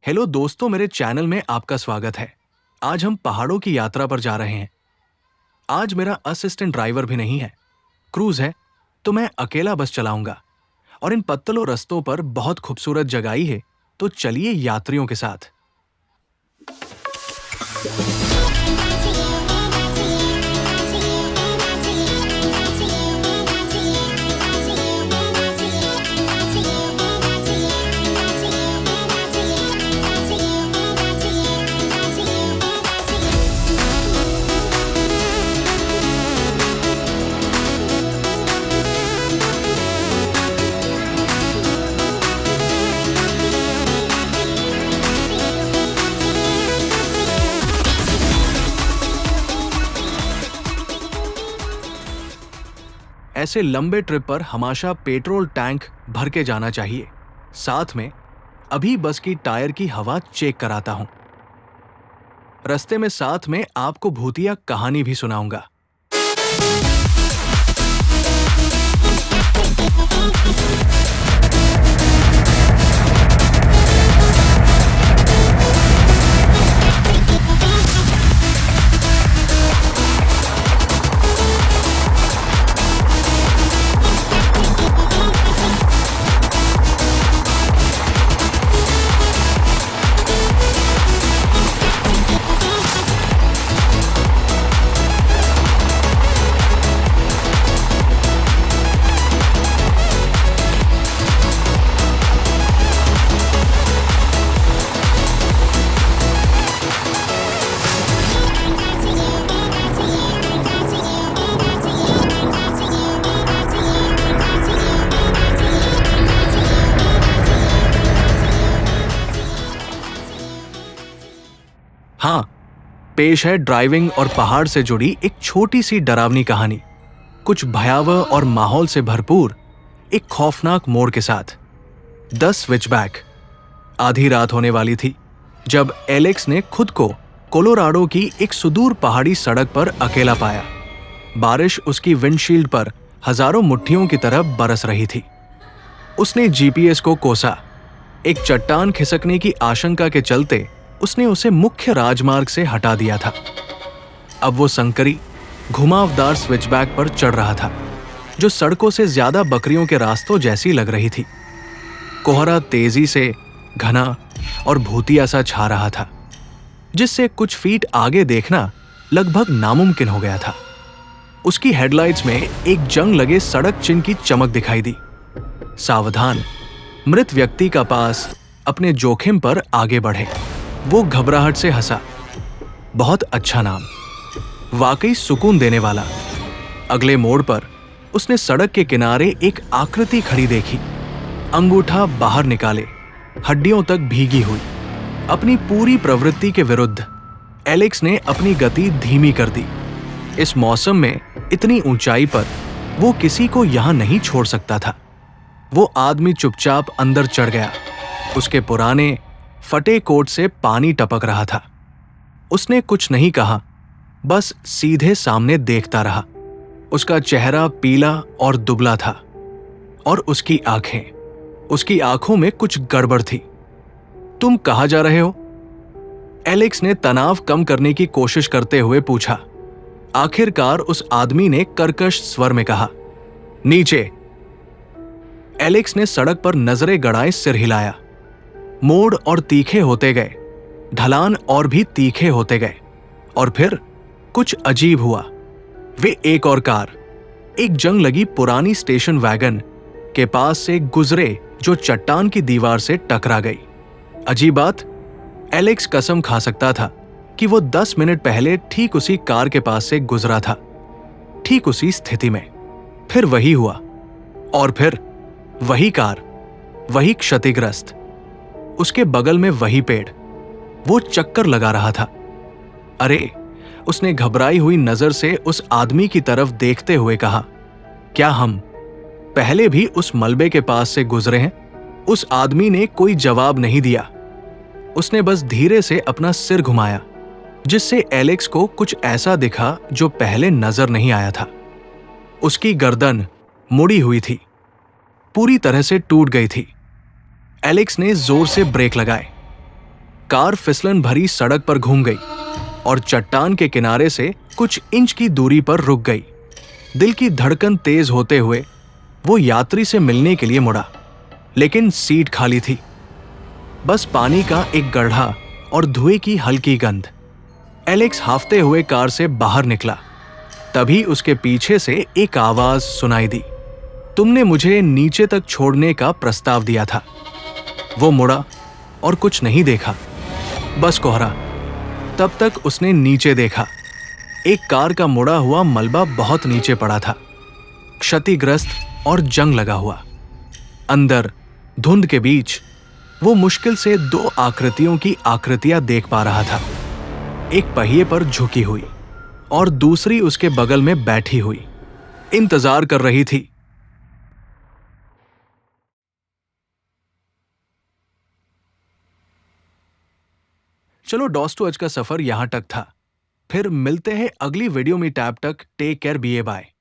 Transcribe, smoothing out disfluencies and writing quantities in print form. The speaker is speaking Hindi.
हेलो दोस्तों, मेरे चैनल में आपका स्वागत है। आज हम पहाड़ों की यात्रा पर जा रहे हैं। आज मेरा असिस्टेंट ड्राइवर भी नहीं है, क्रूज है, तो मैं अकेला बस चलाऊंगा। और इन पत्तलों रस्तों पर बहुत खूबसूरत जगह है, तो चलिए यात्रियों के साथ। ऐसे लंबे ट्रिप पर हमेशा पेट्रोल टैंक भर के जाना चाहिए। साथ में अभी बस की टायर की हवा चेक कराता हूं। रास्ते में साथ में आपको भूतिया कहानी भी सुनाऊंगा। हाँ, पेश है ड्राइविंग और पहाड़ से जुड़ी एक छोटी सी डरावनी कहानी, कुछ भयावह और माहौल से भरपूर एक खौफनाक मोड़ के साथ। 10 स्विचबैक। आधी रात होने वाली थी जब एलेक्स ने खुद को कोलोराडो की एक सुदूर पहाड़ी सड़क पर अकेला पाया। बारिश उसकी विंडशील्ड पर हजारों मुट्ठियों की तरह बरस रही थी। उसने जीपीएस को कोसा। एक चट्टान खिसकने की आशंका के चलते उसने उसे मुख्य राजमार्ग से हटा दिया था। अब वो संकरी, घुमावदार स्विचबैक पर चढ़ रहा था, जो सड़कों से ज्यादा बकरियों के रास्तों जैसी लग रही थी। कोहरा तेजी से घना और भूतिया सा छा रहा था, जिससे कुछ फीट आगे देखना लगभग नामुमकिन हो गया था। उसकी हेडलाइट्स में एक जंग लगे सड़क चिन्ह की चमक दिखाई दी। सावधान, मृत व्यक्ति का पास, अपने जोखिम पर आगे बढ़े। वो घबराहट से हंसा। बहुत अच्छा नाम, वाकई सुकून देने वाला। अगले मोड़ पर उसने सड़क के किनारे एक आकृति खड़ी देखी, अंगूठा बाहर निकाले, हड्डियों तक भीगी हुई। अपनी पूरी प्रवृत्ति के विरुद्ध एलेक्स ने अपनी गति धीमी कर दी। इस मौसम में इतनी ऊंचाई पर वो किसी को यहां नहीं छोड़ सकता था। वो आदमी चुपचाप अंदर चढ़ गया। उसके पुराने फटे कोट से पानी टपक रहा था। उसने कुछ नहीं कहा, बस सीधे सामने देखता रहा। उसका चेहरा पीला और दुबला था, और उसकी आंखों में कुछ गड़बड़ थी। तुम कहां जा रहे हो? एलेक्स ने तनाव कम करने की कोशिश करते हुए पूछा। आखिरकार उस आदमी ने कर्कश स्वर में कहा, नीचे। एलेक्स ने सड़क पर नजरें गड़ाए सिर हिलाया। मोड़ और तीखे होते गए, ढलान और भी तीखे होते गए, और फिर कुछ अजीब हुआ। वे एक और कार, एक जंग लगी पुरानी स्टेशन वैगन के पास से गुजरे, जो चट्टान की दीवार से टकरा गई। अजीब बात, एलेक्स कसम खा सकता था कि वो 10 मिनट पहले ठीक उसी कार के पास से गुजरा था, ठीक उसी स्थिति में। फिर वही हुआ, और फिर वही कार, वही क्षतिग्रस्त, उसके बगल में वही पेड़। वो चक्कर लगा रहा था। अरे, उसने घबराई हुई नजर से उस आदमी की तरफ देखते हुए कहा, क्या हम पहले भी उस मलबे के पास से गुजरे हैं? उस आदमी ने कोई जवाब नहीं दिया। उसने बस धीरे से अपना सिर घुमाया, जिससे एलेक्स को कुछ ऐसा दिखा जो पहले नजर नहीं आया था। उसकी गर्दन मुड़ी हुई थी, पूरी तरह से टूट गई थी। एलेक्स ने जोर से ब्रेक लगाए। कार फिसलन भरी सड़क पर घूम गई और चट्टान के किनारे से कुछ इंच की दूरी पर रुक गई। दिल की धड़कन तेज होते हुए वो यात्री से मिलने के लिए मुड़ा, लेकिन सीट खाली थी। बस पानी का एक गड्ढा और धुएं की हल्की गंध। एलेक्स हाफते हुए कार से बाहर निकला। तभी उसके पीछे से एक आवाज सुनाई दी, तुमने मुझे नीचे तक छोड़ने का प्रस्ताव दिया था। वो मुड़ा और कुछ नहीं देखा, बस कोहरा। तब तक उसने नीचे देखा। एक कार का मुड़ा हुआ मलबा बहुत नीचे पड़ा था, क्षतिग्रस्त और जंग लगा हुआ। अंदर धुंध के बीच वो मुश्किल से दो आकृतियों की आकृतियां देख पा रहा था। एक पहिए पर झुकी हुई और दूसरी उसके बगल में बैठी हुई, इंतजार कर रही थी। चलो दोस्तों, आज का सफर यहां तक था। फिर मिलते हैं अगली वीडियो में। तब तक टेक केयर, बी ए बाय।